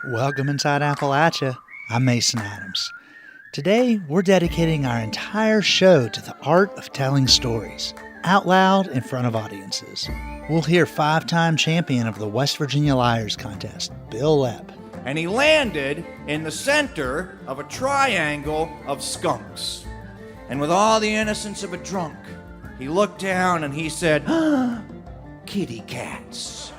Welcome inside Appalachia. I'm Mason Adams. Today, we're dedicating our entire show to the art of telling stories, out loud in front of audiences. We'll hear five-time champion of the West Virginia Liars Contest, Bil Lepp. And he landed in the center of a triangle of skunks. And with all the innocence of a drunk, he looked down and he said, kitty cats.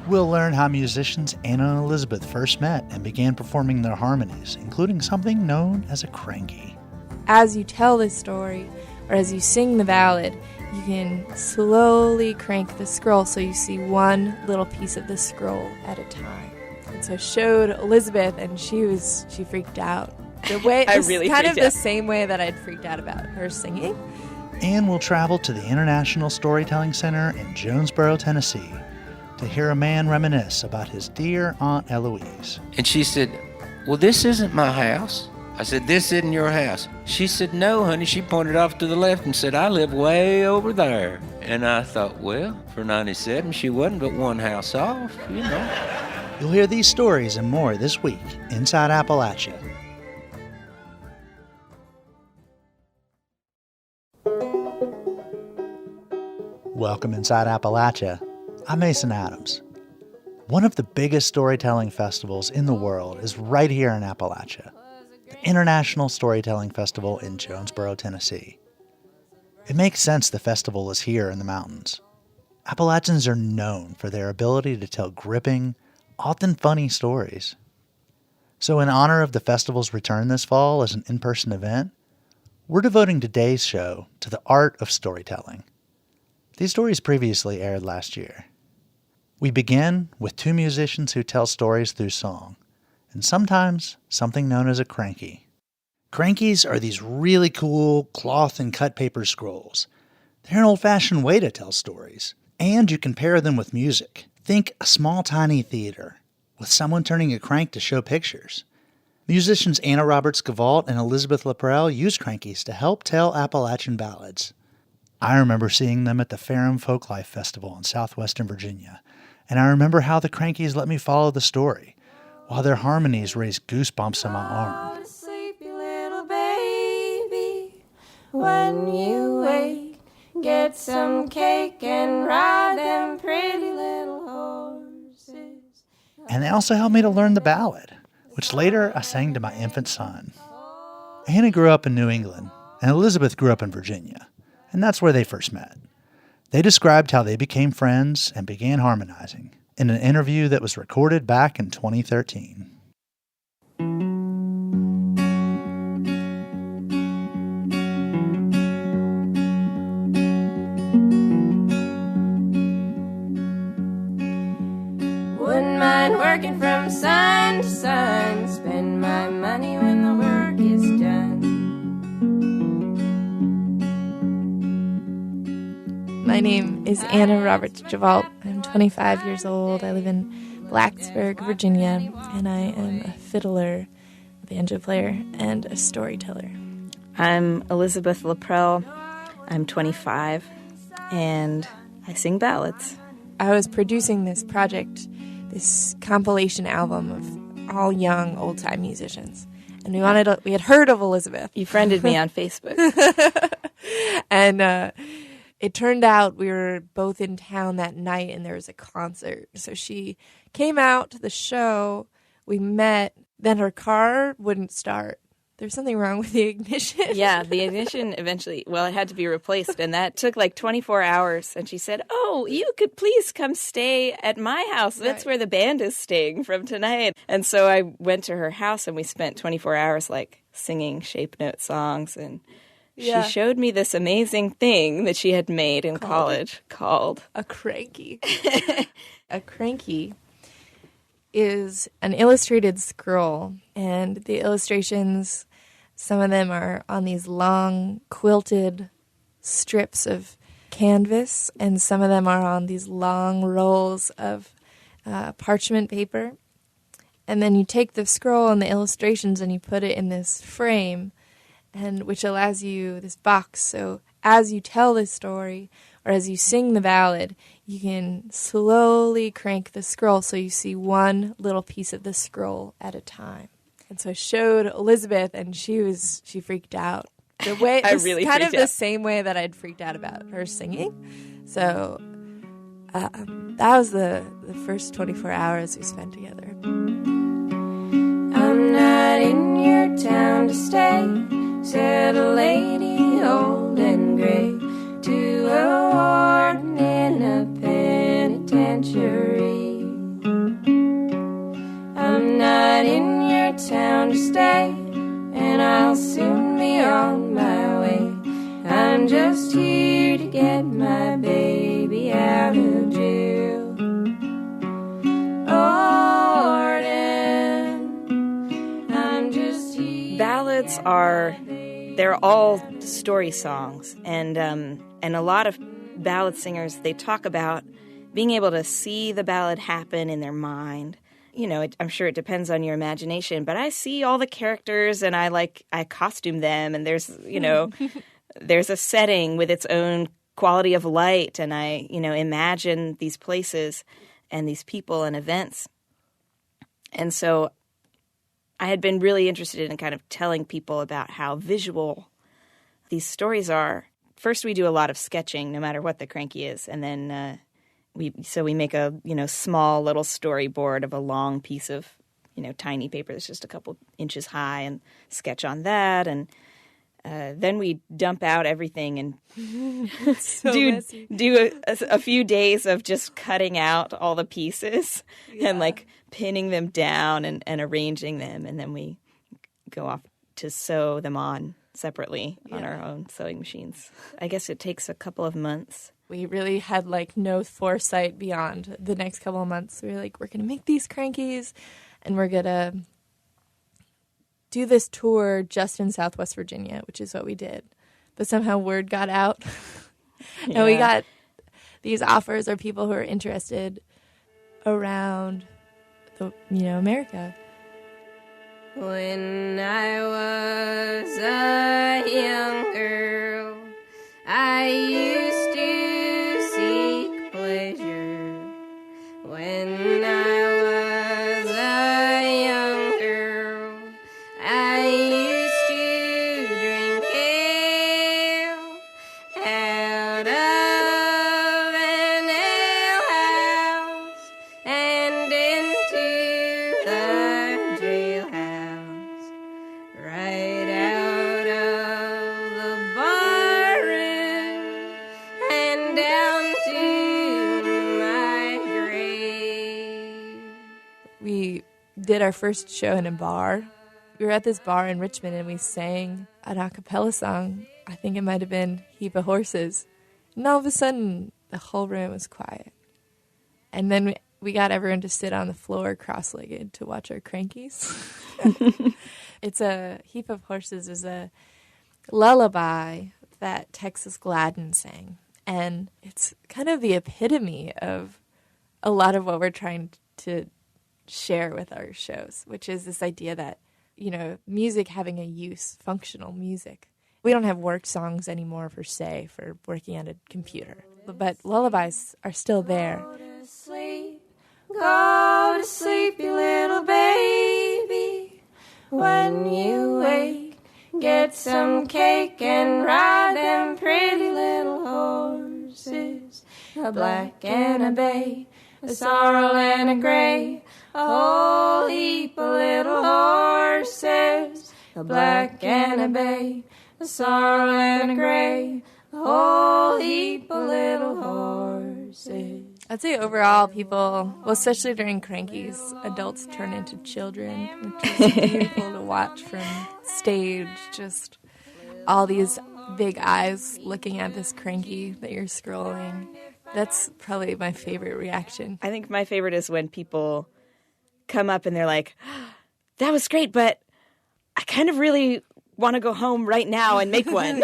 We'll learn how musicians Anna and Elizabeth first met and began performing their harmonies, including something known as a crankie. As you tell this story, or as you sing the ballad, you can slowly crank the scroll so you see one little piece of the scroll at a time. And so I showed Elizabeth, and she freaked out. The way I really kind of freaked out. the same way that I'd freaked out about her singing. And we'll travel to the International Storytelling Center in Jonesborough, Tennessee, to hear a man reminisce about his dear Aunt Eloise. And she said, well, this isn't my house. I said, this isn't your house. She said, no, honey. She pointed off to the left and said, I live way over there. And I thought, well, for 97, she wasn't but one house off, you know. You'll hear these stories and more this week inside Appalachia. Welcome inside Appalachia. I'm Mason Adams. One of the biggest storytelling festivals in the world is right here in Appalachia, the International Storytelling Festival in Jonesborough, Tennessee. It makes sense the festival is here in the mountains. Appalachians are known for their ability to tell gripping, often funny stories. So in honor of the festival's return this fall as an in-person event, we're devoting today's show to the art of storytelling. These stories previously aired last year. We begin with two musicians who tell stories through song, and sometimes something known as a crankie. Crankies are these really cool cloth and cut paper scrolls. They're an old-fashioned way to tell stories, and you can pair them with music. Think a small, tiny theater with someone turning a crank to show pictures. Musicians Anna Roberts-Gavalt and Elizabeth Lapprell use crankies to help tell Appalachian ballads. I remember seeing them at the Ferrum Folklife Festival in southwestern Virginia, and I remember how the crankies let me follow the story, while their harmonies raised goosebumps on my arm. Fall asleep, you little baby. When you wake, get some cake and ride them pretty little horses. And they also helped me to learn the ballad, which later I sang to my infant son. Anna grew up in New England, and Elizabeth grew up in Virginia, and that's where they first met. They described how they became friends and began harmonizing in an interview that was recorded back in 2013. Wouldn't mind working from sun to sun. Spend my money when the work is done. My name is Anna Roberts-Gavalt. I'm 25 years old. I live in Blacksburg, Virginia, and I am a fiddler, banjo player, and a storyteller. I'm Elizabeth Lapprell. I'm 25, and I sing ballads. I was producing this project, this compilation album of all young, old-time musicians. And we had heard of Elizabeth. You friended me on Facebook. And it turned out we were both in town that night and there was a concert. So she came out to the show, we met, then her car wouldn't start. There's something wrong with the ignition. Yeah, the ignition eventually, it had to be replaced, and that took like 24 hours. And she said, oh, you could please come stay at my house. That's where the band is staying from tonight. And so I went to her house, and we spent 24 hours like singing shape note songs, and she showed me this amazing thing that she had made in college called a crankie. A crankie is an illustrated scroll, and the illustrations, some of them are on these long quilted strips of canvas, and some of them are on these long rolls of parchment paper. And then you take the scroll and the illustrations and you put it in this frame, and which allows you this box. So as you tell this story or as you sing the ballad, you can slowly crank the scroll so you see one little piece of the scroll at a time. And so I showed Elizabeth, and she freaked out. The way I really kind of freaked the out. same way that I'd freaked out about her singing. So that was the first 24 hours we spent together. I'm not in your town to stay, said a lady old and gray to a warden in a penitentiary. I'm not in your town to stay, and I'll soon be on my way. I'm just here to get my baby out of jail. Warden, I'm just here. Ballads they're all story songs, and a lot of ballad singers, they talk about being able to see the ballad happen in their mind. I'm sure it depends on your imagination, but I see all the characters and I costume them, and there's there's a setting with its own quality of light, and I imagine these places and these people and events. And so I had been really interested in kind of telling people about how visual these stories are. First, we do a lot of sketching, no matter what the cranky is, and then we make a small little storyboard of a long piece of tiny paper that's just a couple inches high, and sketch on that, and then we dump out everything and do a few days of just cutting out all the pieces and pinning them down and arranging them, and then we go off to sew them on separately on our own sewing machines. I guess it takes a couple of months. We really had no foresight beyond the next couple of months. We were we're going to make these crankies, and we're going to do this tour just in Southwest Virginia, which is what we did. But somehow word got out, and we got these offers or people who are interested around America. When I was a young girl, I used to seek pleasure. When I was a young girl, I used to drink ale out of an alehouse and into the jailhouse, right out of the barroom and down to my grave. We did our first show in a bar. We were at this bar in Richmond, and we sang an a cappella song. I think it might have been Heap of Horses. And all of a sudden, the whole room was quiet. And then we got everyone to sit on the floor cross-legged to watch our crankies. It's a Heap of Horses is a lullaby that Texas Gladden sang. And it's kind of the epitome of a lot of what we're trying to share with our shows, which is this idea that, music having a use, functional music. We don't have work songs anymore, per se, for working on a computer. But lullabies are still there. Go to sleep, you little baby. When you wake, get some cake and ride them pretty little horses. A black and a bay, a sorrel and a gray, a whole heap of little horses. A black and a bay, a sorrel and a gray, a whole heap of little horses. I'd say overall, people, well, especially during crankies, adults turn into children, which is beautiful to watch from stage. Just all these big eyes looking at this cranky that you're scrolling. That's probably my favorite reaction. I think my favorite is when people come up and they're like, that was great, but I kind of really want to go home right now and make one.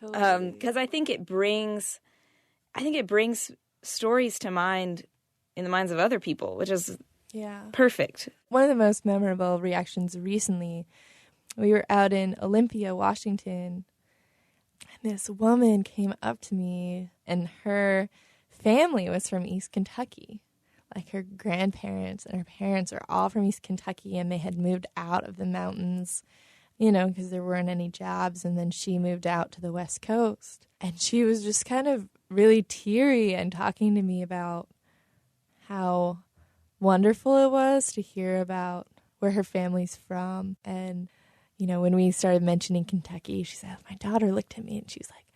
Because I think it brings stories to mind in the minds of other people, which is perfect. One of the most memorable reactions recently, we were out in Olympia, Washington, and this woman came up to me, and her family was from East Kentucky. Like her grandparents and her parents are all from East Kentucky, and they had moved out of the mountains, because there weren't any jobs. And then she moved out to the West Coast. And she was just kind of really teary and talking to me about how wonderful it was to hear about where her family's from. And, when we started mentioning Kentucky, she said, my daughter looked at me and she was like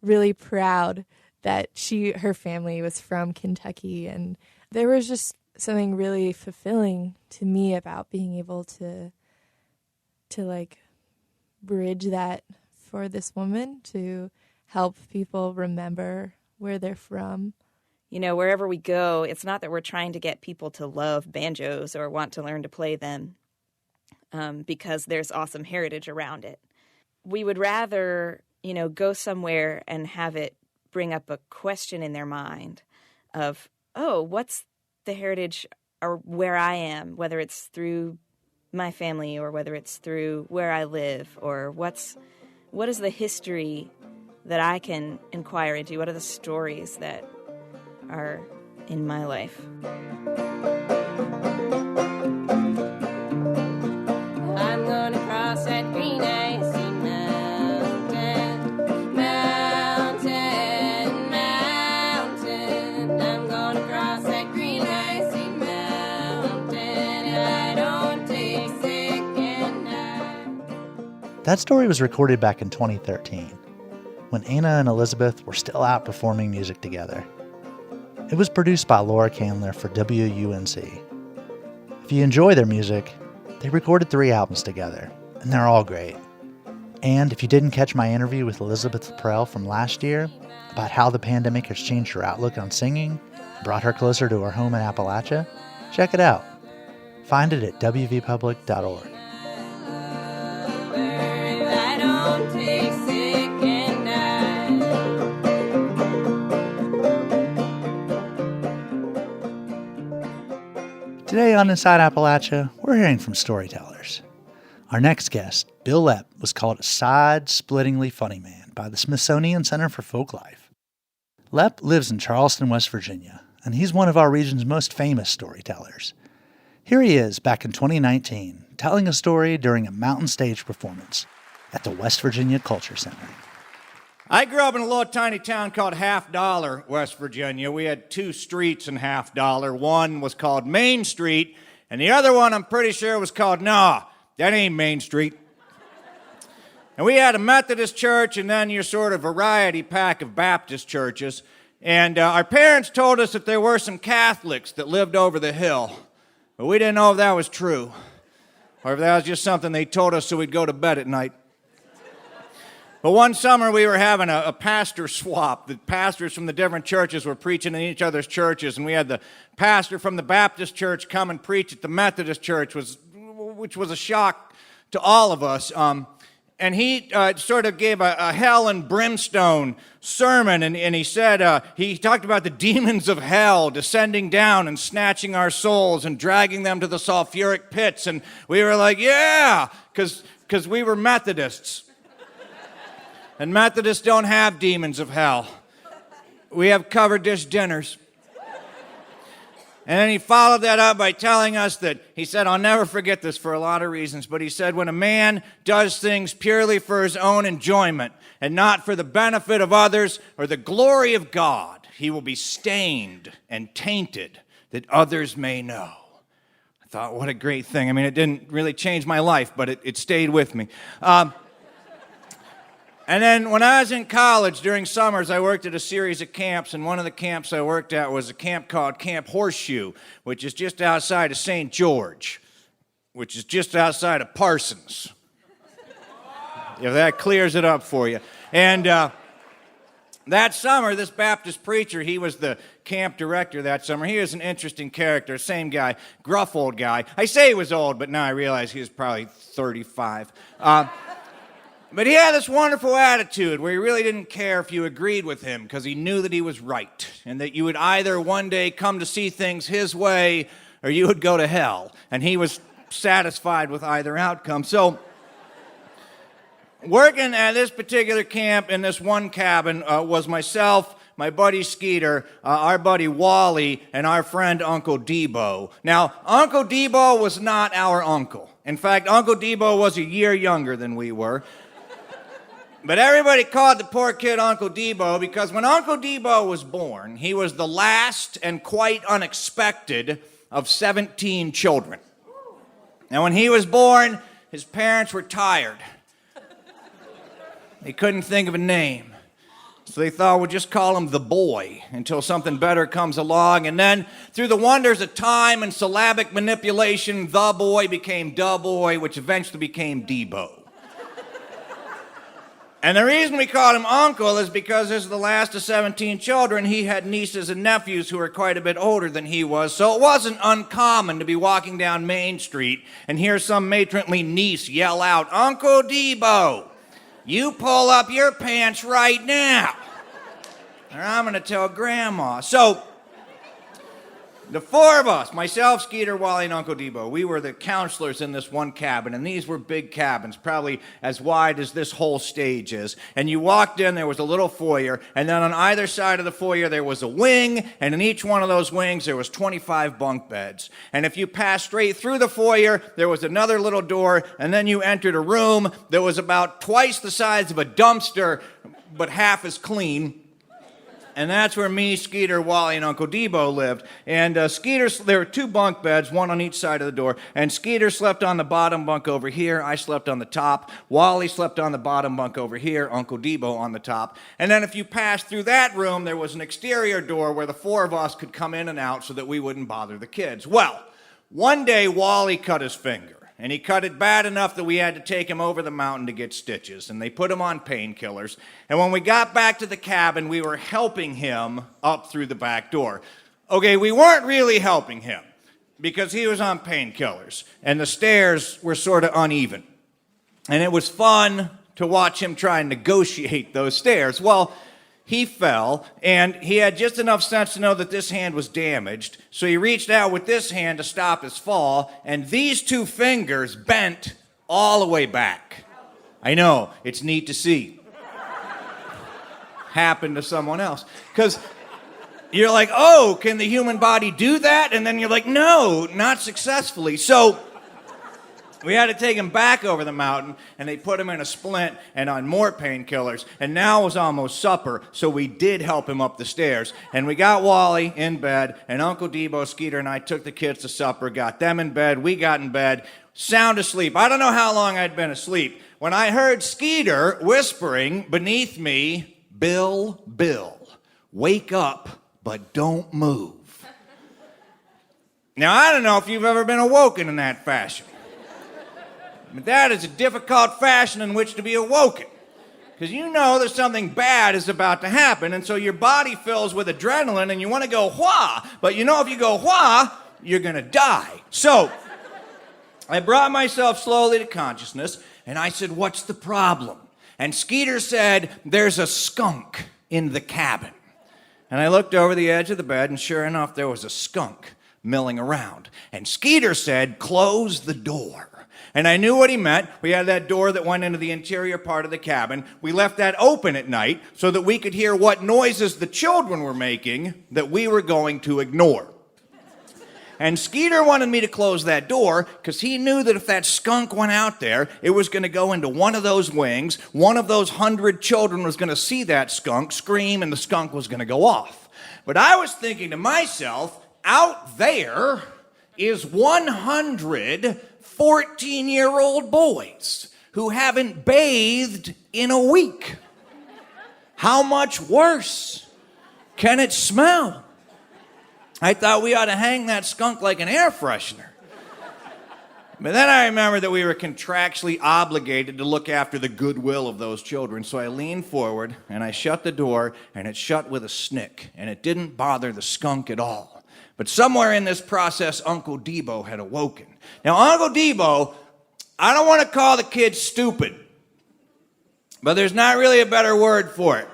really proud that her family was from Kentucky. And there was just something really fulfilling to me about being able to like bridge that for this woman, to help people remember where they're from. Wherever we go, it's not that we're trying to get people to love banjos or want to learn to play them because there's awesome heritage around it. We would rather, go somewhere and have it bring up a question in their mind of, oh, what's the heritage or where I am, whether it's through my family or whether it's through where I live, or what is the history that I can inquire into? What are the stories that are in my life? I'm gonna cross that green icy mountain, mountain, mountain. I'm gonna cross that green icy mountain, and I don't take sick and die. That story was recorded back in 2013, when Anna and Elizabeth were still out performing music together. It was produced by Laura Candler for WUNC. If you enjoy their music, they recorded 3 albums together, and they're all great. And if you didn't catch my interview with Elizabeth Prell from last year about how the pandemic has changed her outlook on singing and brought her closer to her home in Appalachia, check it out. Find it at wvpublic.org. I don't take sick and die. Today on Inside Appalachia, we're hearing from storytellers. Our next guest, Bil Lepp, was called a side-splittingly funny man by the Smithsonian Center for Folklife. Lepp lives in Charleston, West Virginia, and he's one of our region's most famous storytellers. Here he is back in 2019, telling a story during a mountain stage performance at the West Virginia Culture Center. I grew up in a little tiny town called Half Dollar, West Virginia. We had 2 streets in Half Dollar. One was called Main Street, and the other one I'm pretty sure was called, nah, that ain't Main Street. And we had a Methodist church and then your sort of variety pack of Baptist churches. And our parents told us that there were some Catholics that lived over the hill. But we didn't know if that was true, or if that was just something they told us so we'd go to bed at night. But one summer we were having a pastor swap. The pastors from the different churches were preaching in each other's churches, and we had the pastor from the Baptist church come and preach at the Methodist church, which was a shock to all of us. And he sort of gave a hell and brimstone sermon, and he said, he talked about the demons of hell descending down and snatching our souls and dragging them to the sulfuric pits. And we were like, yeah, because we were Methodists. And Methodists don't have demons of hell. We have covered dish dinners. And then he followed that up by telling us that, he said, I'll never forget this for a lot of reasons, but he said, when a man does things purely for his own enjoyment and not for the benefit of others or the glory of God, he will be stained and tainted that others may know. I thought, what a great thing. I mean, it didn't really change my life, but it stayed with me. And then when I was in college, during summers, I worked at a series of camps, and one of the camps I worked at was a camp called Camp Horseshoe, which is just outside of St. George, which is just outside of Parsons. If that clears it up for you. And that summer, this Baptist preacher, he was the camp director that summer. He was an interesting character, same guy, gruff old guy. I say he was old, but now I realize he was probably 35. But he had this wonderful attitude where he really didn't care if you agreed with him because he knew that he was right and that you would either one day come to see things his way or you would go to hell. And he was satisfied with either outcome. So working at this particular camp in this one cabin was myself, my buddy Skeeter, our buddy Wally, and our friend Uncle Debo. Now, Uncle Debo was not our uncle. In fact, Uncle Debo was a year younger than we were. But everybody called the poor kid Uncle Debo because when Uncle Debo was born, he was the last and quite unexpected of 17 children. Now, when he was born, his parents were tired. They couldn't think of a name. So they thought, we'll just call him the boy until something better comes along. And then, through the wonders of time and syllabic manipulation, the boy became da boy, which eventually became Debo. And the reason we called him Uncle is because as the last of 17 children, he had nieces and nephews who were quite a bit older than he was, so it wasn't uncommon to be walking down Main Street and hear some matronly niece yell out, Uncle Debo, you pull up your pants right now, or I'm going to tell Grandma. So, the four of us, myself, Skeeter, Wally, and Uncle Debo, we were the counselors in this one cabin, and these were big cabins, probably as wide as this whole stage is. And you walked in, there was a little foyer, and then on either side of the foyer there was a wing, and in each one of those wings there was 25 bunk beds. And if you passed straight through the foyer, there was another little door, and then you entered a room that was about twice the size of a dumpster, but half as clean. And that's where me, Skeeter, Wally, and Uncle Debo lived. And Skeeter, there were two bunk beds, one on each side of the door. And Skeeter slept on the bottom bunk over here. I slept on the top. Wally slept on the bottom bunk over here. Uncle Debo on the top. And then if you passed through that room, there was an exterior door where the four of us could come in and out so that we wouldn't bother the kids. Well, one day Wally cut his finger. And he cut it bad enough that we had to take him over the mountain to get stitches. And they put him on painkillers. And when we got back to the cabin, we were helping him up through the back door. Okay, we weren't really helping him because he was on painkillers. And the stairs were sort of uneven. And it was fun to watch him try and negotiate those stairs. Well, he fell, and he had just enough sense to know that this hand was damaged, so he reached out with this hand to stop his fall, and these two fingers bent all the way back. I know, it's neat to see. Happened to someone else. Because you're like, oh, can the human body do that? And then you're like, no, not successfully. So we had to take him back over the mountain, and they put him in a splint and on more painkillers. And now it was almost supper, so we did help him up the stairs. And we got Wally in bed, and Uncle Debo, Skeeter, and I took the kids to supper, got them in bed, we got in bed, sound asleep. I don't know how long I'd been asleep when I heard Skeeter whispering beneath me, Bill, wake up, but don't move. Now, I don't know if you've ever been awoken in that fashion. But that is a difficult fashion in which to be awoken. Because you know that something bad is about to happen, and so your body fills with adrenaline, and you want to go wha, but you know if you go wha, you're going to die. So, I brought myself slowly to consciousness, and I said, what's the problem? And Skeeter said, there's a skunk in the cabin. And I looked over the edge of the bed, and sure enough, there was a skunk milling around. And Skeeter said, close the door. And I knew what he meant. We had that door that went into the interior part of the cabin. We left that open at night so that we could hear what noises the children were making that we were going to ignore. And Skeeter wanted me to close that door because he knew that if that skunk went out there, it was going to go into one of those wings. One of those 100 children was going to see that skunk, scream, and the skunk was going to go off. But I was thinking to myself, out there is 100 14-year-old boys who haven't bathed in a week. How much worse can it smell? I thought we ought to hang that skunk like an air freshener. But then I remembered that we were contractually obligated to look after the goodwill of those children, so I leaned forward and I shut the door, and it shut with a snick, and it didn't bother the skunk at all. But somewhere in this process, Uncle Debo had awoken. Now, Uncle Debo, I don't want to call the kid stupid, but there's not really a better word for it.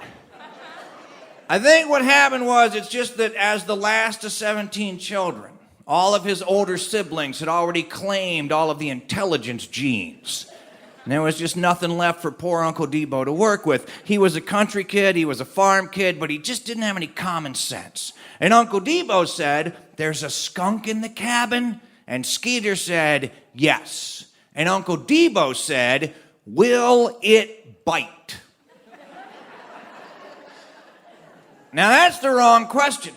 I think what happened was, it's just that as the last of 17 children, all of his older siblings had already claimed all of the intelligence genes. And there was just nothing left for poor Uncle Debo to work with. He was a country kid, he was a farm kid, but he just didn't have any common sense. And Uncle Debo said, "There's a skunk in the cabin?" And Skeeter said, "Yes." And Uncle Debo said, "Will it bite?" Now that's the wrong question.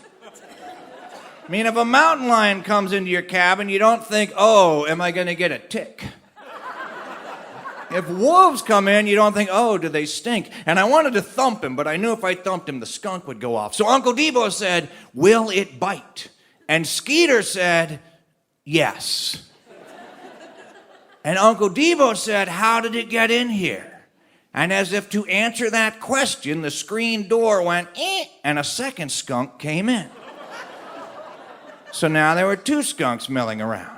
I mean, if a mountain lion comes into your cabin, you don't think, "Oh, am I going to get a tick?" If wolves come in, you don't think, "Oh, do they stink?" And I wanted to thump him, but I knew if I thumped him, the skunk would go off. So Uncle Debo said, "Will it bite?" And Skeeter said, "Yes." And Uncle Debo said, "How did it get in here?" And as if to answer that question, the screen door went, and a second skunk came in. So now there were two skunks milling around.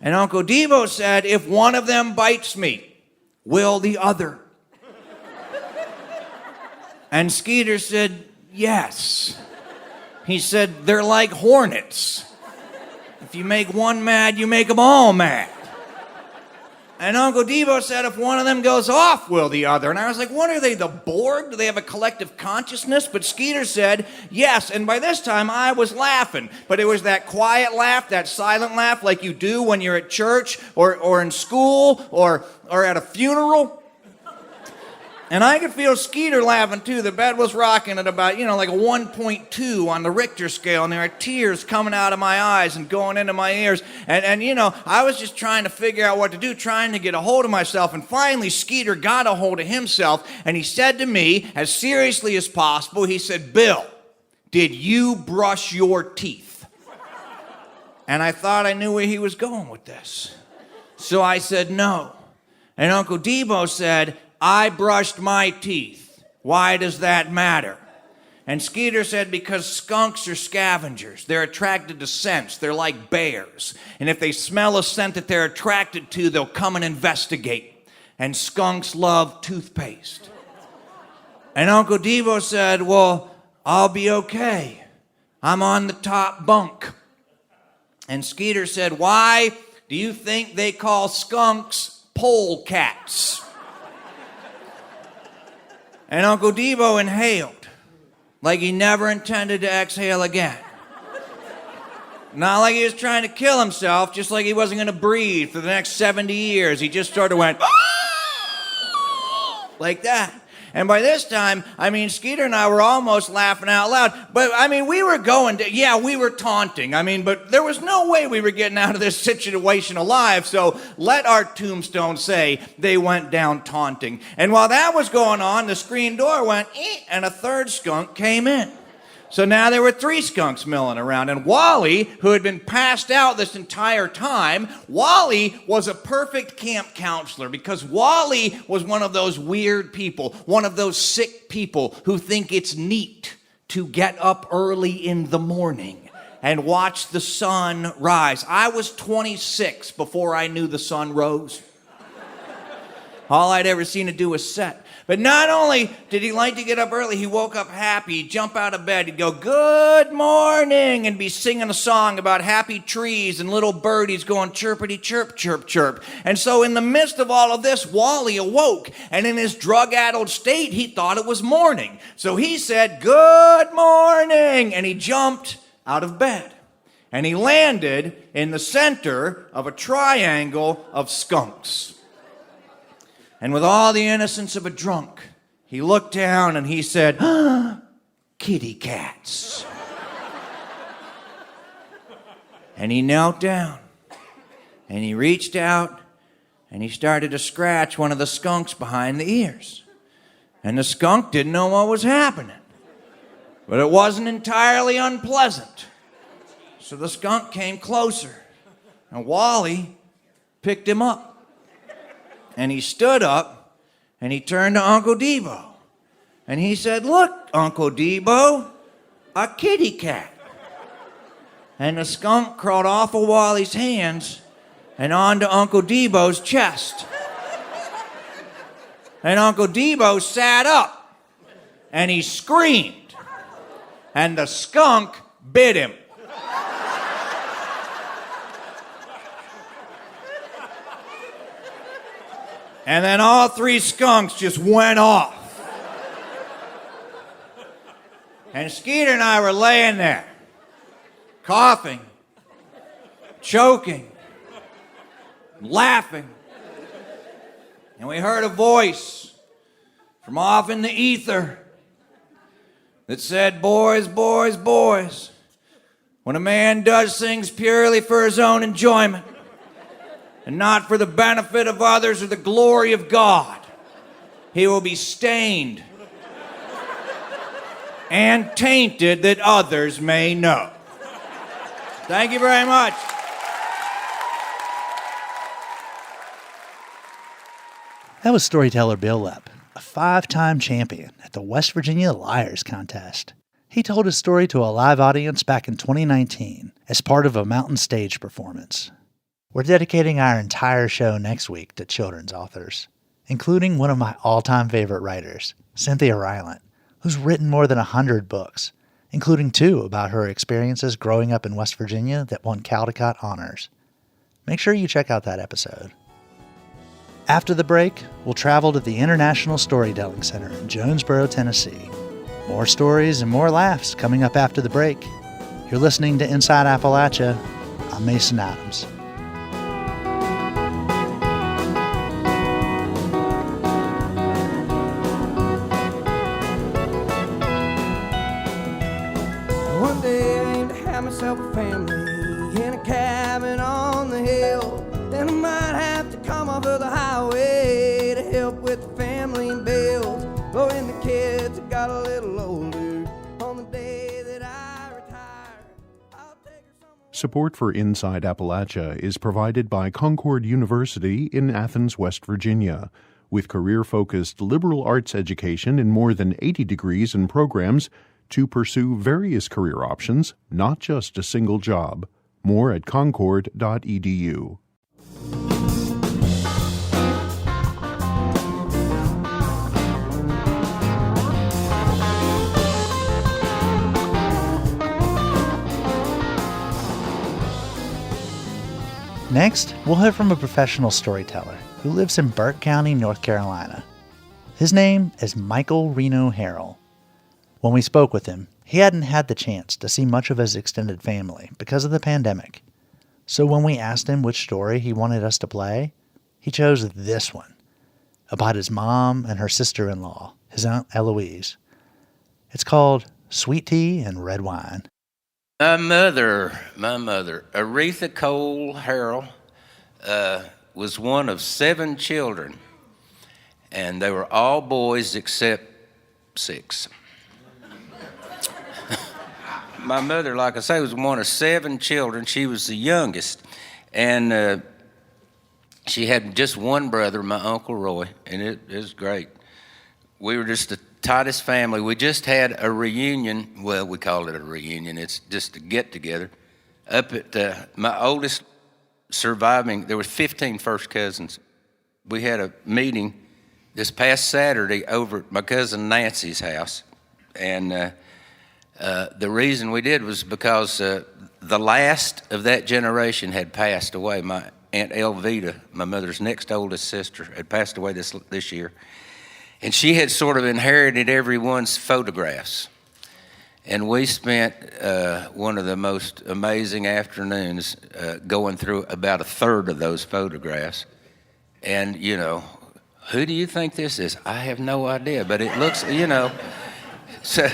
And Uncle Debo said, "If one of them bites me, will the other?" And Skeeter said, "Yes." He said, "They're like hornets. If you make one mad, you make them all mad." And Uncle Debo said, "If one of them goes off, will the other?" And I was like, what are they, the Borg? Do they have a collective consciousness? But Skeeter said, "Yes." And by this time, I was laughing. But it was that quiet laugh, that silent laugh like you do when you're at church or in school or at a funeral. And I could feel Skeeter laughing too. The bed was rocking at about, like a 1.2 on the Richter scale, and there are tears coming out of my eyes and going into my ears. And I was just trying to figure out what to do, trying to get a hold of myself. And finally, Skeeter got a hold of himself, and he said to me, as seriously as possible, he said, "Bill, did you brush your teeth?" And I thought I knew where he was going with this. So I said, "No." And Uncle Debo said, "I brushed my teeth. Why does that matter?" And Skeeter said, "Because skunks are scavengers. They're attracted to scents. They're like bears. And if they smell a scent that they're attracted to, they'll come and investigate. And skunks love toothpaste." And Uncle Debo said, "Well, I'll be okay. I'm on the top bunk." And Skeeter said, "Why do you think they call skunks polecats?" And Uncle Debo inhaled like he never intended to exhale again. Not like he was trying to kill himself, just like he wasn't going to breathe for the next 70 years. He just sort of went, like that. And by this time, Skeeter and I were almost laughing out loud. But, we were we were taunting. But there was no way we were getting out of this situation alive. So let our tombstone say they went down taunting. And while that was going on, the screen door went, and a third skunk came in. So now there were three skunks milling around. And Wally, who had been passed out this entire time, Wally was a perfect camp counselor because Wally was one of those weird people, one of those sick people who think it's neat to get up early in the morning and watch the sun rise. I was 26 before I knew the sun rose. All I'd ever seen it do was set. But not only did he like to get up early, he woke up happy. He'd jump out of bed. He'd go, "Good morning," and be singing a song about happy trees and little birdies going chirpity chirp, chirp, chirp. And so in the midst of all of this, Wally awoke. And in his drug-addled state, he thought it was morning. So he said, "Good morning," and he jumped out of bed. And he landed in the center of a triangle of skunks. And with all the innocence of a drunk, he looked down and he said, "Kitty cats." And he knelt down and he reached out and he started to scratch one of the skunks behind the ears. And the skunk didn't know what was happening, but it wasn't entirely unpleasant. So the skunk came closer and Wally picked him up. And he stood up, and he turned to Uncle Debo. And he said, "Look, Uncle Debo, a kitty cat." And the skunk crawled off of Wally's hands and onto Uncle Debo's chest. And Uncle Debo sat up, and he screamed. And the skunk bit him. And then all three skunks just went off. And Skeeter and I were laying there, coughing, choking, laughing. And we heard a voice from off in the ether that said, "Boys, boys, boys, when a man does things purely for his own enjoyment and not for the benefit of others or the glory of God, he will be stained and tainted that others may know." Thank you very much. That was storyteller Bil Lepp, a 5-time champion at the West Virginia Liars Contest. He told his story to a live audience back in 2019 as part of a mountain stage performance. We're dedicating our entire show next week to children's authors, including one of my all-time favorite writers, Cynthia Rylant, who's written more than 100 books, including 2 about her experiences growing up in West Virginia that won Caldecott honors. Make sure you check out that episode. After the break, we'll travel to the International Storytelling Center in Jonesborough, Tennessee. More stories and more laughs coming up after the break. You're listening to Inside Appalachia. I'm Mason Adams. One day I aim to have myself a family in a cabin on the hill. Then I might have to come off of the highway to help with the family and bills. But when the kids got a little older, on the day that I retire, I'll take her somewhere. Support for Inside Appalachia is provided by Concord University in Athens, West Virginia. With career-focused liberal arts education in more than 80 degrees and programs to pursue various career options, not just a single job. More at concord.edu. Next, we'll hear from a professional storyteller who lives in Burke County, North Carolina. His name is Michael Reno Harrell. When we spoke with him, he hadn't had the chance to see much of his extended family because of the pandemic. So when we asked him which story he wanted us to play, he chose this one, about his mom and her sister-in-law, his Aunt Eloise. It's called Sweet Tea and Red Wine. My mother, Aretha Cole Harrell, was one of 7 children, and they were all boys except 6. My mother, like I say, was one of 7 children. She was the youngest, and she had just one brother, my Uncle Roy, and it was great. We were just the tightest family. We just had a reunion. Well, we called it a reunion. It's just a get-together. Up at my oldest surviving, there were 15 first cousins. We had a meeting this past Saturday over at my cousin Nancy's house, and the reason we did was because the last of that generation had passed away. My Aunt Elvita, my mother's next oldest sister, had passed away this year. And she had sort of inherited everyone's photographs. And we spent one of the most amazing afternoons going through about a third of those photographs. And, you know, who do you think this is? I have no idea, but it looks, you know. So,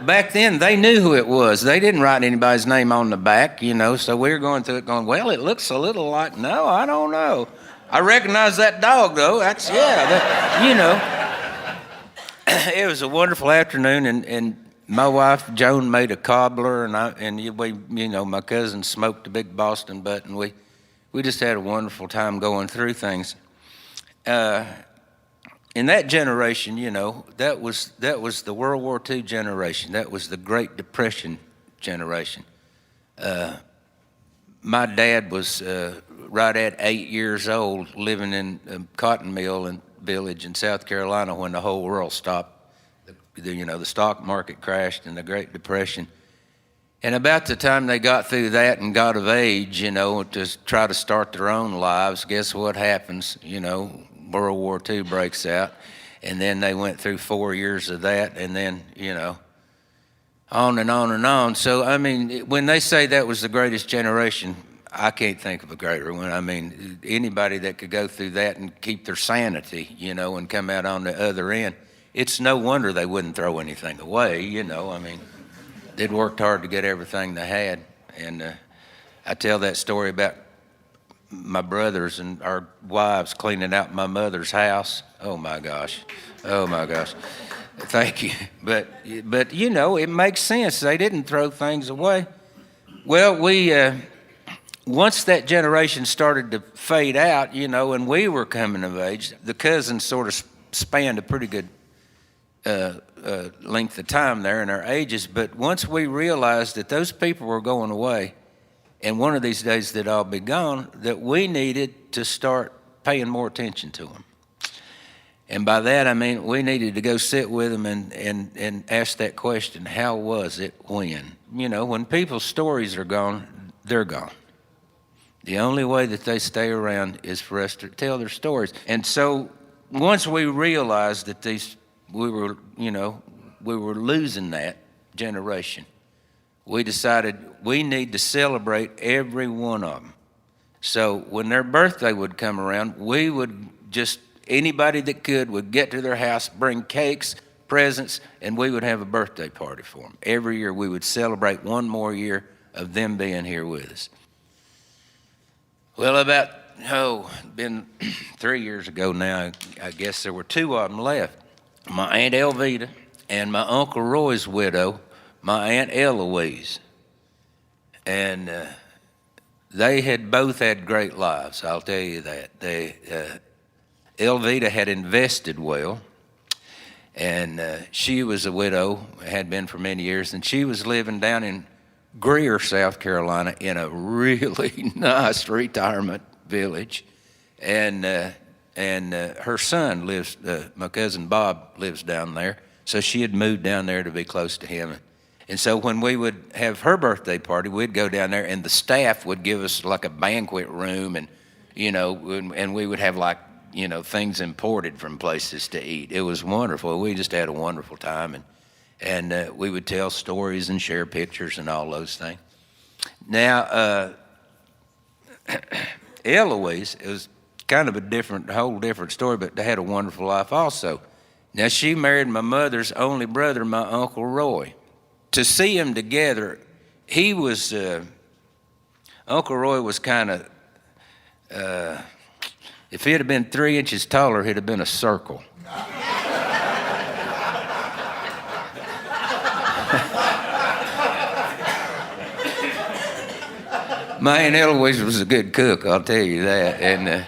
back then they knew who it was. They didn't write anybody's name on the back, so we were going through it going, well, it looks a little like, no, I don't know. I recognize that dog, though. That's, It was a wonderful afternoon, and my wife, Joan, made a cobbler, and we, my cousin smoked a big Boston butt, and we just had a wonderful time going through things. In that generation, that was the World War II generation. That was the Great Depression generation. My dad was right at 8 years old, living in a cotton mill and village in South Carolina when the whole world stopped. The stock market crashed in the Great Depression. And about the time they got through that and got of age, to try to start their own lives, guess what happens? World War II breaks out. And then they went through 4 years of that, and then, on and on and on. So, I mean, when they say that was the greatest generation, I can't think of a greater one. I mean, anybody that could go through that and keep their sanity, and come out on the other end, it's no wonder they wouldn't throw anything away, I mean, they'd worked hard to get everything they had. And I tell that story about my brothers and our wives cleaning out my mother's house. Oh my gosh. Thank you. But it makes sense. They didn't throw things away. Well, we once that generation started to fade out, and we were coming of age, the cousins sort of spanned a pretty good length of time there in our ages. But once we realized that those people were going away, and one of these days they'd all be gone, that we needed to start paying more attention to them. And by that, I mean we needed to go sit with them and ask that question, how was it when? When people's stories are gone, they're gone. The only way that they stay around is for us to tell their stories. And so once we realized that we were losing that generation, we decided we need to celebrate every one of them. So when their birthday would come around, we would anybody that could would get to their house, bring cakes, presents, and we would have a birthday party for them. Every year we would celebrate one more year of them being here with us. Well, been 3 years ago now, I guess there were two of them left. My Aunt Elvita and my Uncle Roy's widow, my Aunt Eloise. And they had both had great lives, I'll tell you that. Elvita had invested well, and she was a widow, had been for many years, and she was living down in Greer, South Carolina, in a really nice retirement village. And her son lives, my cousin Bob lives down there, so she had moved down there to be close to him. And so when we would have her birthday party, we'd go down there, and the staff would give us like a banquet room, and and we would have things imported from places to eat. It was wonderful. We just had a wonderful time, and we would tell stories and share pictures and all those things. Now, Eloise, it was kind of a whole different story, but they had a wonderful life also. Now, she married my mother's only brother, my Uncle Roy. To see them together, Uncle Roy was kind of, if he'd have been 3 inches taller, he'd have been a circle. My Aunt Eloise was a good cook, I'll tell you that. And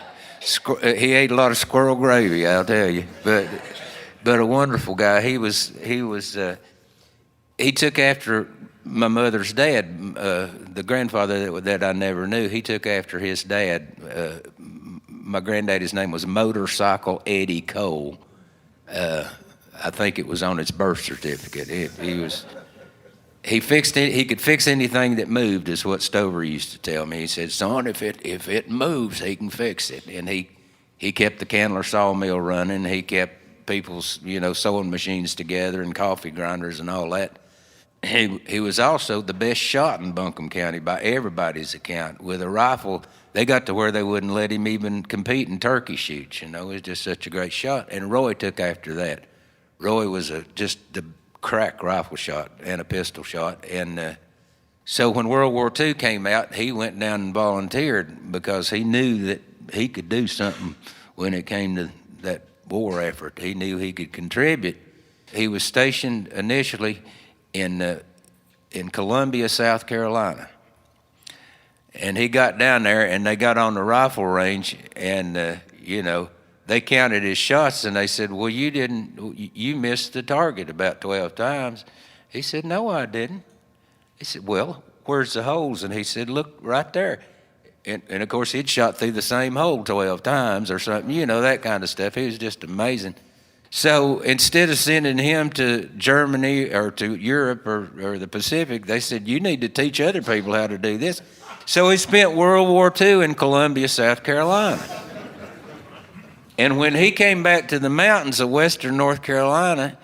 he ate a lot of squirrel gravy, I'll tell you. But a wonderful guy. He took after my mother's dad, the grandfather that I never knew. He took after his dad. My granddaddy's name was Motorcycle Eddie Cole. I think it was on his birth certificate. He could fix anything that moved, is what Stover used to tell me. He said, son, if it moves, he can fix it. And he kept the Candler sawmill running. He kept people's sewing machines together and coffee grinders and all that. He was also the best shot in Buncombe County by everybody's account. With a rifle, they got to where they wouldn't let him even compete in turkey shoots. He was just such a great shot. And Roy took after that. Roy was just the crack rifle shot and a pistol shot. And so when World War II came out, he went down and volunteered because he knew that he could do something when it came to that war effort. He knew he could contribute. He was stationed initially in Columbia, South Carolina. And he got down there, and they got on the rifle range, and, they counted his shots, and they said, well, you missed the target about 12 times. He said, no, I didn't. He said, well, where's the holes? And he said, look, right there. And of course, he'd shot through the same hole 12 times or something, that kind of stuff. He was just amazing. So instead of sending him to Germany or to Europe or the Pacific, they said, you need to teach other people how to do this. So he spent World War II in Columbia, South Carolina. And when he came back to the mountains of western North Carolina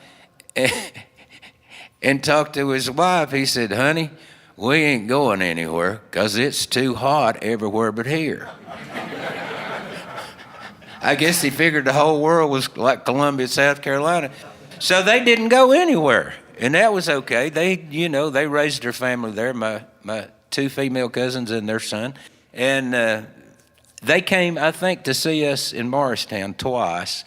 and talked to his wife, he said, honey, we ain't going anywhere because it's too hot everywhere but here. I guess he figured the whole world was like Columbia, South Carolina. So they didn't go anywhere, and that was okay. They raised their family there, my two female cousins and their son. And they came, I think, to see us in Morristown twice,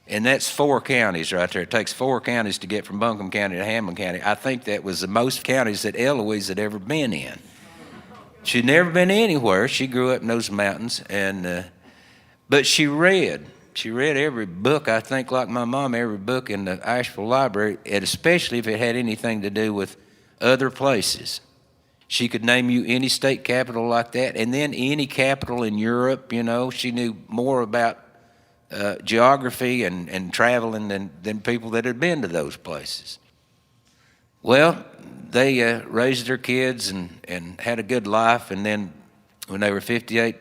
and that's 4 counties right there. It takes 4 counties to get from Buncombe County to Hamlin County. I think that was the most counties that Eloise had ever been in. She'd never been anywhere. She grew up in those mountains, but she read. She read every book, I think, like my mom, every book in the Asheville Library, and especially if it had anything to do with other places. She could name you any state capital like that, and then any capital in Europe, She knew more about geography and traveling than people that had been to those places. Well, they raised their kids and had a good life, and then when they were 58,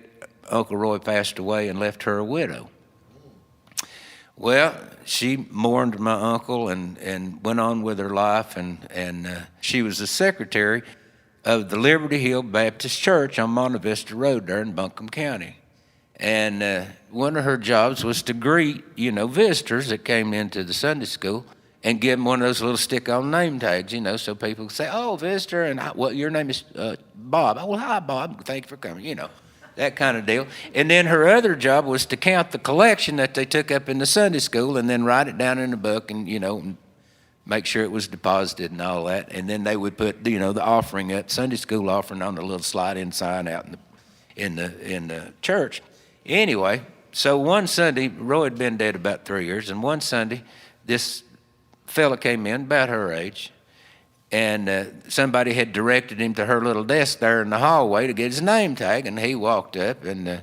Uncle Roy passed away and left her a widow. Well, she mourned my uncle and went on with her life, and she was the secretary of the Liberty Hill Baptist Church on Monte Vista Road there in Buncombe County. And one of her jobs was to greet, visitors that came into the Sunday school and give them one of those little stick-on name tags, so people could say, oh, visitor, and your name is Bob. Oh, well, hi, Bob. Thank you for coming, that kind of deal. And then her other job was to count the collection that they took up in the Sunday school and then write it down in a book and, and make sure it was deposited and all that. And then they would put, the offering up, Sunday school offering on the little slide-in sign out in the church. Anyway, so one Sunday, Roy had been dead about 3 years, and one Sunday, this fella came in, about her age, and somebody had directed him to her little desk there in the hallway to get his name tag, and he walked up and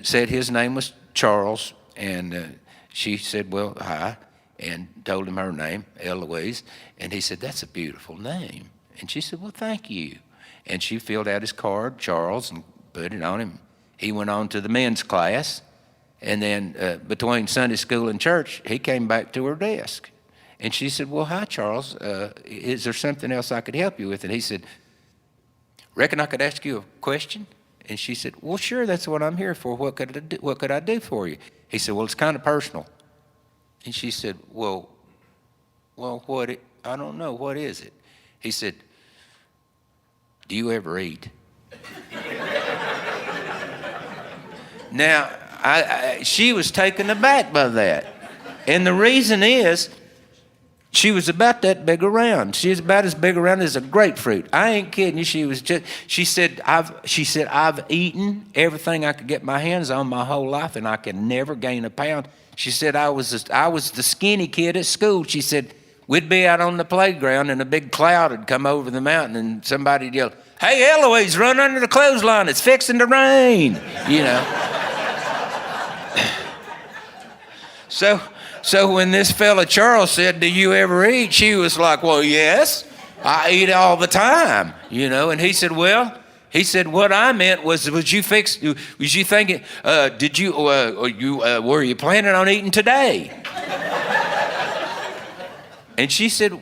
said his name was Charles, and she said, well, hi, and told him her name, Eloise, and he said, that's a beautiful name. And she said, well, thank you. And she filled out his card, Charles, and put it on him. He went on to the men's class, and then between Sunday school and church, he came back to her desk. And she said, well, hi, Charles. Is there something else I could help you with? And he said, reckon I could ask you a question? And she said, well, sure, that's what I'm here for. What could I do for you? He said, well, it's kind of personal. And she said, well, I don't know. What is it? He said, do you ever eat? Now, she was taken aback by that. And the reason is, she was about that big around. She was about as big around as a grapefruit. I ain't kidding you. She said, I've eaten everything I could get my hands on my whole life, and I can never gain a pound. She said, I was the skinny kid at school. She said, we'd be out on the playground, and a big cloud would come over the mountain, and somebody'd yell, hey, Eloise, run under the clothesline. It's fixing to rain, So when this fella Charles said, do you ever eat? She was like, well, yes, I eat all the time, And he said, what I meant was you thinking, were you planning on eating today? And she said,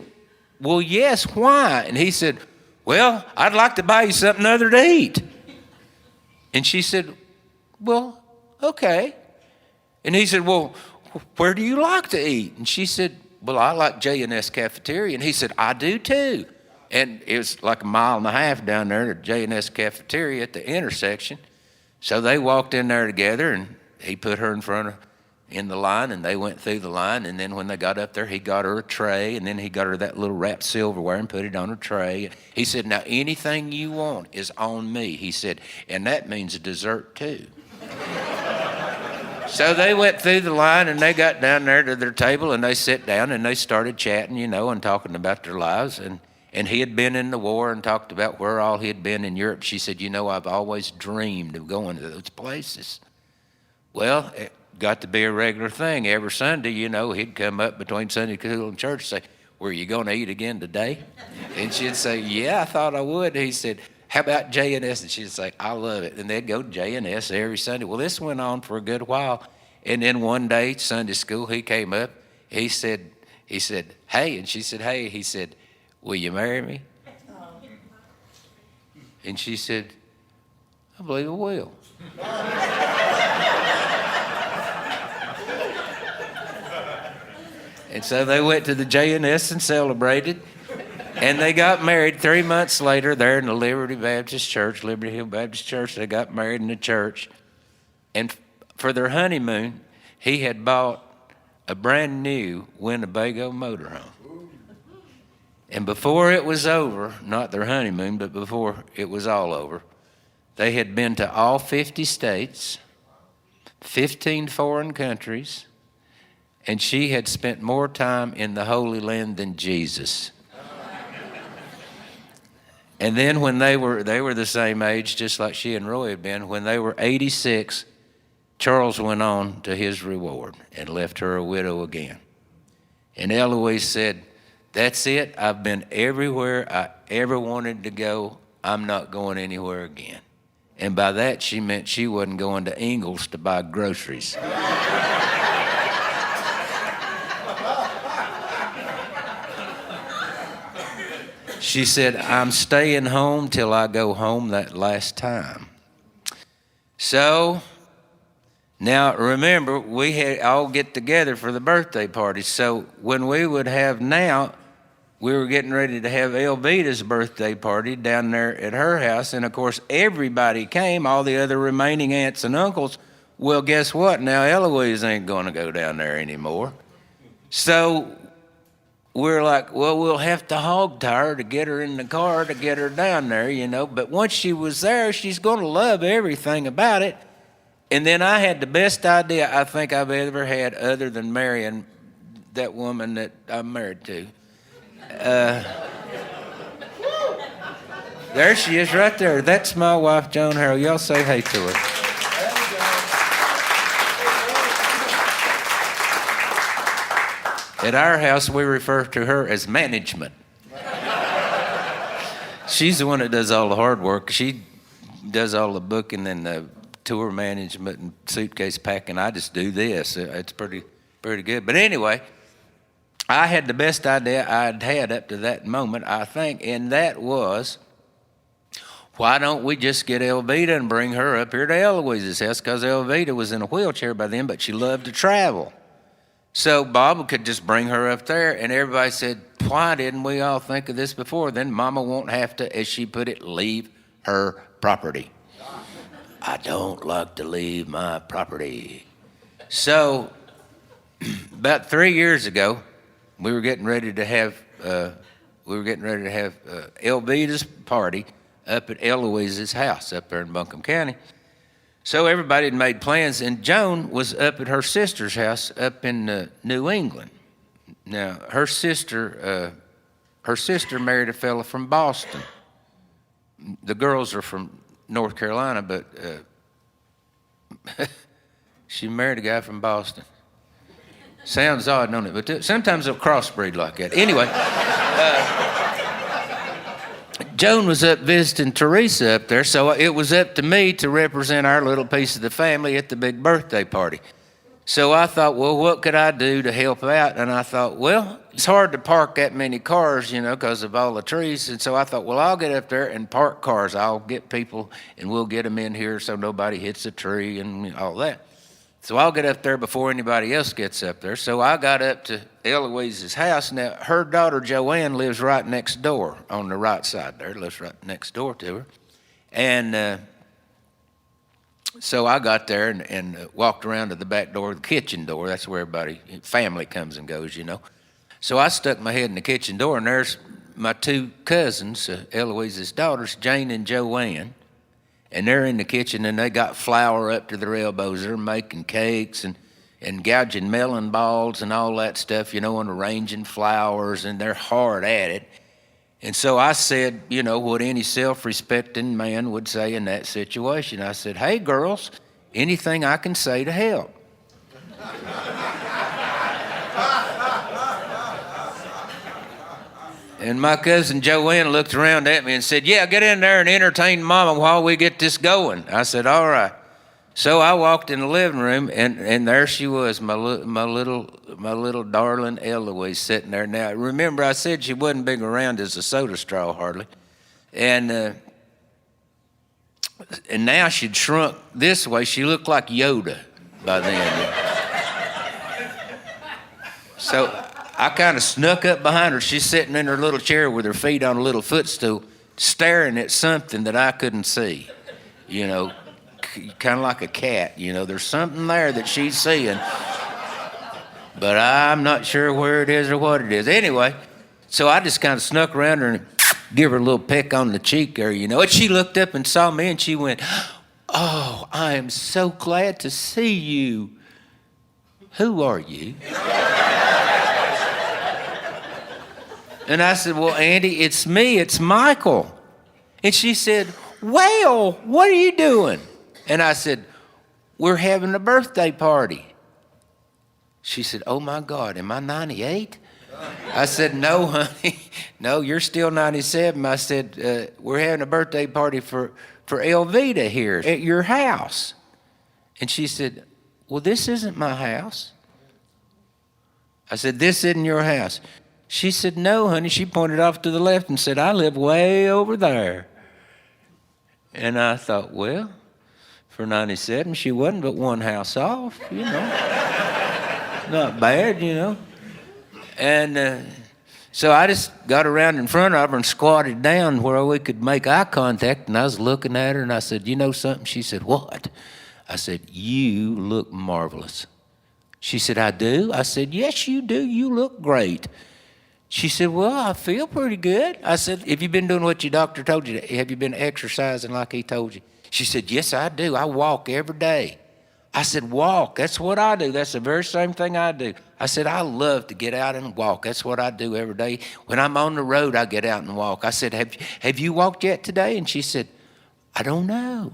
well, yes, why? And he said, well, I'd like to buy you something other to eat. And she said, well, okay. And he said, well, where do you like to eat? And she said, well, I like J&S Cafeteria. And he said, I do too. And it was like 1.5 miles down there to J&S Cafeteria at the intersection. So they walked in there together, and he put her in the line, and they went through the line. And then when they got up there, he got her a tray, and then he got her that little wrapped silverware and put it on her tray. He said, now anything you want is on me. He said, and that means a dessert too. So they went through the line, and they got down there to their table, and they sat down, and they started chatting, and talking about their lives. And he had been in the war and talked about where all he had been in Europe. She said, I've always dreamed of going to those places. Well, got to be a regular thing. Every Sunday, he'd come up between Sunday school and church and say, "Were you going to eat again today?" And she'd say, "Yeah, I thought I would." He said, "How about J&S?" And she'd say, "I love it." And they'd go to J&S every Sunday. Well, this went on for a good while. And then one day, Sunday school, he came up. He said, "Hey," and she said, "Hey." He said, "Will you marry me?" And she said, "I believe I will." And so they went to the J&S and celebrated. And they got married 3 months later there in the Liberty Hill Baptist Church. They got married in the church. And for their honeymoon, he had bought a brand new Winnebago motorhome. And before it was over, not their honeymoon, but before it was all over, they had been to all 50 states, 15 foreign countries, and she had spent more time in the Holy Land than Jesus. And then when they were the same age, just like she and Roy had been, when they were 86, Charles went on to his reward and left her a widow again. And Eloise said, "That's it. I've been everywhere I ever wanted to go. I'm not going anywhere again." And by that, she meant she wasn't going to Ingles to buy groceries. She said, "I'm staying home till I go home that last time." So, now remember, we had all get together for the birthday party. So when we would have now, we were getting ready to have Elvita's birthday party down there at her house. And of course, everybody came, all the other remaining aunts and uncles. Well, guess what? Now Eloise ain't going to go down there anymore. So we're like, well, we'll have to hog tie her to get her in the car to get her down there, But once she was there, she's going to love everything about it. And then I had the best idea I think I've ever had other than marrying that woman that I'm married to. There she is right there. That's my wife, Joan Harrell. Y'all say hey to her. At our house, we refer to her as management. She's the one that does all the hard work. She does all the booking and the tour management and suitcase packing. I just do this. It's pretty good. But anyway, I had the best idea I'd had up to that moment, I think, and that was, why don't we just get Elvita and bring her up here to Eloise's house? Because Elvita was in a wheelchair by then, but she loved to travel. So Bob could just bring her up there, and everybody said, "Why didn't we all think of this before? Then Mama won't have to," as she put it, "leave her property." I don't like to leave my property. So about 3 years ago, we were getting ready to have Elvita's party up at Eloise's house up there in Buncombe County. So everybody had made plans, and Joan was up at her sister's house up in New England. Now, her sister married a fella from Boston. The girls are from North Carolina, but she married a guy from Boston. Sounds odd, don't it? But sometimes they'll crossbreed like that. Anyway, Joan was up visiting Teresa up there, so it was up to me to represent our little piece of the family at the big birthday party. So I thought, well, what could I do to help out? And I thought, well, it's hard to park that many cars, because of all the trees. And so I thought, well, I'll get up there and park cars. I'll get people, and we'll get them in here so nobody hits a tree and all that. So I'll get up there before anybody else gets up there. So I got up to Eloise's house. Now, her daughter, Joanne, lives right next door on the right side there, lives right next door to her. And so I got there and walked around to the back door, the kitchen door. That's where family comes and goes, So I stuck my head in the kitchen door, and there's my two cousins, Eloise's daughters, Jane and Joanne. And they're in the kitchen, and they got flour up to their elbows. They're making cakes and gouging melon balls and all that stuff, and arranging flowers, and they're hard at it. And so I said, what any self-respecting man would say in that situation. I said, "Hey, girls, anything I can say to help?" And my cousin Joanne looked around at me and said, yeah, get in there and entertain Mama while we get this going. I said, all right. So I walked in the living room, and there she was, my little darling Eloise sitting there. Now, remember I said she wasn't big around as a soda straw hardly. And now she'd shrunk this way. She looked like Yoda by then. So I kind of snuck up behind her. She's sitting in her little chair with her feet on a little footstool, staring at something that I couldn't see, you know, kind of like a cat, you know. There's something there that she's seeing, but I'm not sure where it is or what it is. Anyway, so I just kind of snuck around her and give her a little peck on the cheek there, you know. And she looked up and saw me, and she went, oh, I am so glad to see you. Who are you? And I said, well, Auntie, it's me, it's Michael. And she said, well, what are you doing? And I said, we're having a birthday party. She said, oh my God, am I 98? I said, no, honey, no, you're still 97. I said, we're having a birthday party for Elvita here at your house. And she said, well, this isn't my house. I said, this isn't your house. She said, no, honey. She pointed off to the left and said, I live way over there. And I thought, well, for 97, she wasn't but one house off, you know. Not bad, you know. And so I just got around in front of her and squatted down where we could make eye contact, and I was looking at her, and I said, you know something? She said, what? I said, you look marvelous. She said, I do? I said, yes, you do. You look great. She said, well, I feel pretty good. I said, have you been doing what your doctor told you? Have you been exercising like he told you? She said, yes, I do. I walk every day. I said, walk, that's what I do. That's the very same thing I do. I said, I love to get out and walk. That's what I do every day. When I'm on the road, I get out and walk. I said, have you walked yet today? And she said, I don't know.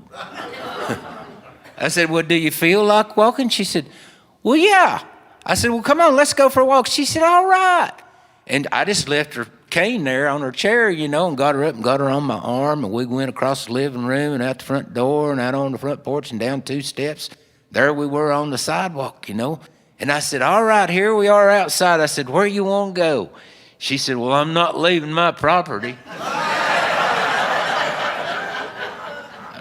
I said, well, do you feel like walking? She said, well, yeah. I said, well, come on, let's go for a walk. She said, all right. And I just left her cane there on her chair, you know, and got her up and got her on my arm, and we went across the living room and out the front door and out on the front porch and down 2 steps. There we were on the sidewalk, you know. And I said, all right, here we are outside. I said, where you want to go? She said, well, I'm not leaving my property.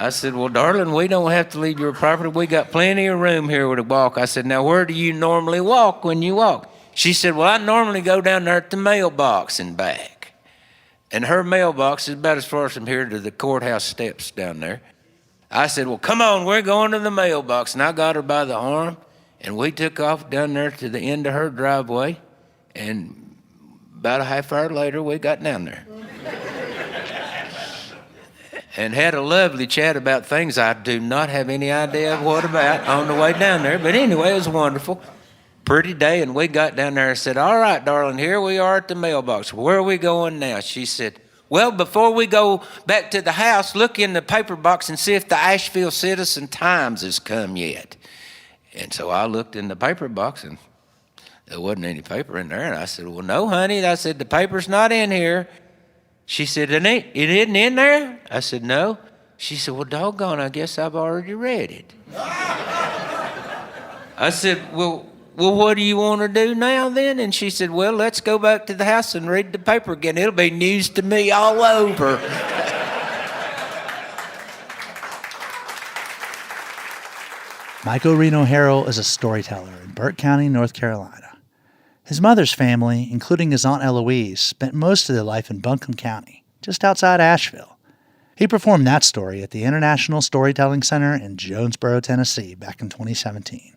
I said, well, darling, we don't have to leave your property. We got plenty of room here to walk. I said, now, where do you normally walk when you walk? She said, well, I normally go down there at the mailbox and back. And her mailbox is about as far from here to the courthouse steps down there. I said, well, come on, we're going to the mailbox. And I got her by the arm, and we took off down there to the end of her driveway. And about a half hour later, we got down there. And had a lovely chat about things I do not have any idea what about on the way down there. But anyway, it was wonderful. Pretty day, and we got down there and said, all right, darling, here we are at the mailbox. Where are we going now? She said, well, before we go back to the house, look in the paper box and see if the Asheville Citizen Times has come yet. And so I looked in the paper box, and there wasn't any paper in there. And I said, well, no, honey. I said, the paper's not in here. She said, it isn't in there? I said, no. She said, well, doggone, I guess I've already read it. I said, well, what do you want to do now then? And she said, well, let's go back to the house and read the paper again. It'll be news to me all over. Michael Reno Harrell is a storyteller in Burke County, North Carolina. His mother's family, including his Aunt Eloise, spent most of their life in Buncombe County, just outside Asheville. He performed that story at the International Storytelling Center in Jonesborough, Tennessee, back in 2017.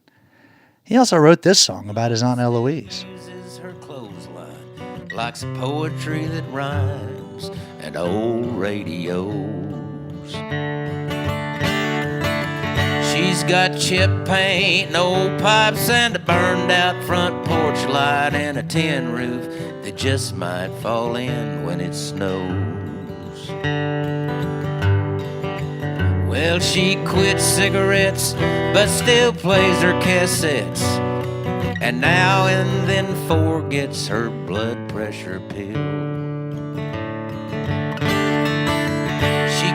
He also wrote this song about his Aunt Eloise. Uses her clothesline, likes poetry that rhymes and old radios. She's got chip paint and old pipes and a burned out front porch light and a tin roof that just might fall in when it snows. Well, she quit cigarettes, but still plays her cassettes, and now and then forgets her blood pressure pill.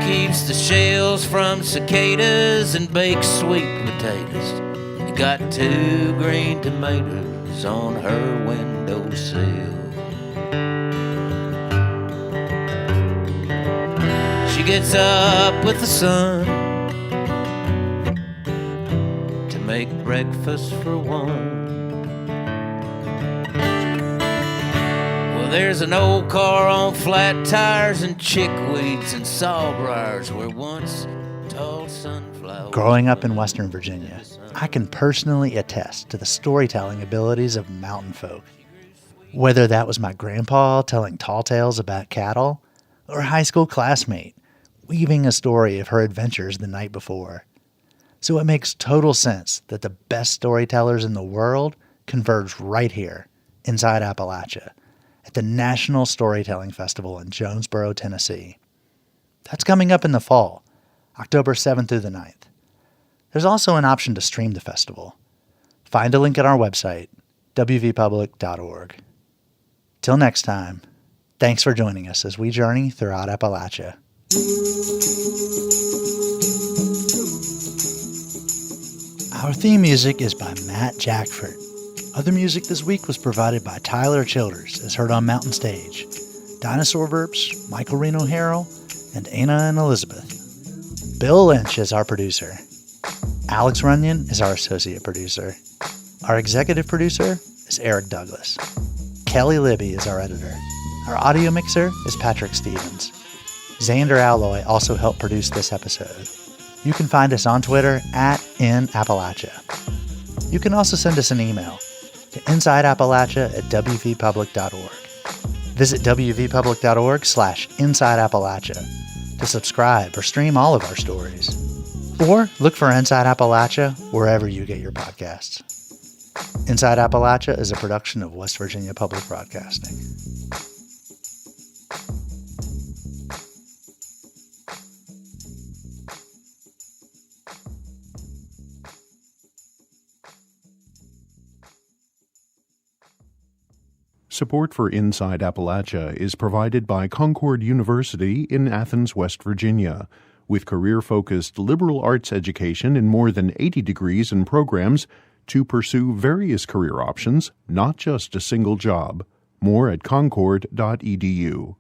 keeps the shells from cicadas and bakes sweet potatoes. And got 2 green tomatoes on her windowsill. She gets up with the sun to make breakfast for one. Well, there's an old car on flat tires and chickweeds and sawbriars where once tall sunflowers. Growing up in Western Virginia, I can personally attest to the storytelling abilities of mountain folk. Whether that was my grandpa telling tall tales about cattle, or a high school classmate weaving a story of her adventures the night before. So it makes total sense that the best storytellers in the world converge right here, inside Appalachia, at the National Storytelling Festival in Jonesborough, Tennessee. That's coming up in the fall, October 7th through the 9th. There's also an option to stream the festival. Find a link at our website, wvpublic.org. Till next time, thanks for joining us as we journey throughout Appalachia. Our theme music is by Matt Jackford. Other music this week was provided by Tyler Childers, as heard on Mountain Stage, Dinosaur Burps, Michael Reno Harrell, and Anna and Elizabeth. Bill Lynch is our producer. Alex Runyon is our associate producer. Our executive producer is Eric Douglas. Kelly Libby is our editor. Our audio mixer is Patrick Stevens. Xander Alloy also helped produce this episode. You can find us on Twitter @InAppalachia. You can also send us an email to insideappalachia@wvpublic.org. Visit wvpublic.org/insideappalachia to subscribe or stream all of our stories. Or look for Inside Appalachia wherever you get your podcasts. Inside Appalachia is a production of West Virginia Public Broadcasting. Support for Inside Appalachia is provided by Concord University in Athens, West Virginia, with career-focused liberal arts education in more than 80 degrees and programs to pursue various career options, not just a single job. More at concord.edu.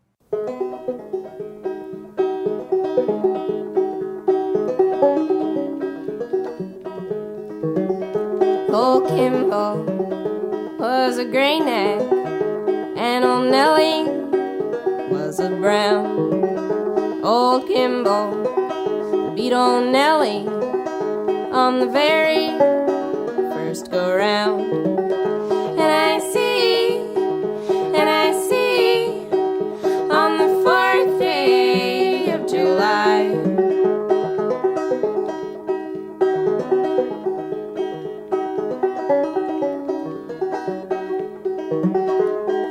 Old Kimball was a gray neck, and old Nellie was a brown. Old Kimball beat old Nellie on the very first go round. And I see on the 4th day of July,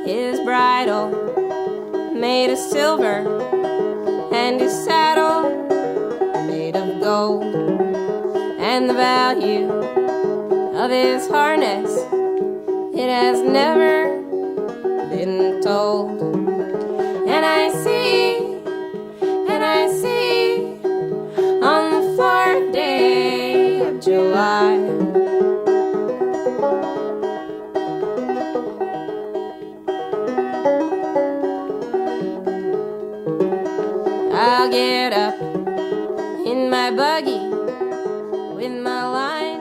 his bridle made of silver and his saddle made of gold, and the value of his harness, it has never been told. And I see on the 4th day of July, I'll get up in my buggy with my line